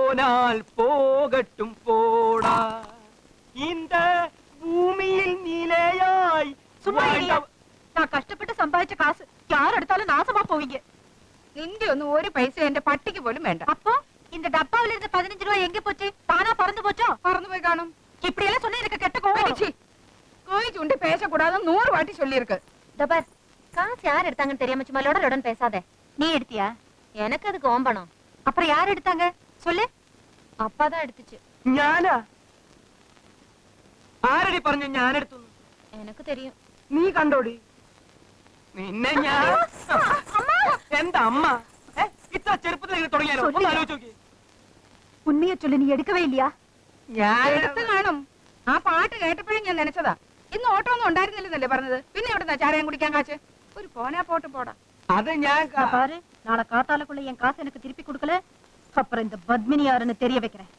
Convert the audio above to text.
போனால் போகட்டும் போடா இந்த பூமியில் நிலையாய் நான் கஷ்டப்பட்டு சம்பாதிச்ச காசு யார் எடுத்தாலும் நாசமா போவீங்க. നിന്റെ ഒന്നും ഒരു പൈസ എന്റെ പട്ടിക്ക് പോലും വേണ്ട. அப்போ இந்த டப்பாவில இருந்த 15 ரூபாய் எங்க போச்சு? தானா பறந்து போச்சோ? പറന്നുപോയി കാണും. இப்படி எல்லாம் சொன்னா எனக்கு கெட்ட கோவம். கோய் சுண்டி பேசக்கூடாது 100 வாட்டி சொல்லியிருக்கு. தபர் காசு யார் எடுத்தாங்கன்னு தெரியாம சும்மா லொடலொடன் பேசாதே. நீ எடுத்தியா? எனக்கு அதுக்கு ஓம்பணும். அப்புறம் யார் எடுத்தாங்க சொல்லு. அப்பா தான் எடுத்துச்சு. ഞാനാ? ആരടി പറഞ്ഞു ഞാൻ എടുത്തു? எனக்கு தெரியும். നീ കണ്ടോടി? നിന്നെ ഞാൻ എന്താ അമ്മ ഇത്ര ചെറുപ്പത്തിൽ ഇങ്ങനെ തുടങ്ങിയാലോ? ഒന്ന് ആലോചിച്ച് നോക്കി. ഉണ്ണിയെ ചൊല്ലി നീ എടുക്കവേ ഇല്ലയാ? ഞാൻ എടുത്ത് കാണും. ആ പാട്ട് കേട്ടപ്പോഴും ഞാൻ നനച്ചതാ. ഇന്ന് ഓട്ടോ ഒന്നും ഉണ്ടായിരുന്നില്ലെന്നല്ലേ പറഞ്ഞത്. പിന്നെ എവിടുന്നാ ചാരായം കുടിക്കാൻ കാശ്? ഒരു പോനാ போட்டு போடா. അത് ഞാൻ பாரு, நாளை காத்தாலக்குள்ள என் காசு எனக்கு திருப்பி கொடுக்கல, அப்புறம் இந்த பத்மினி யாருன்னு தெரிய வைக்கிறேன்.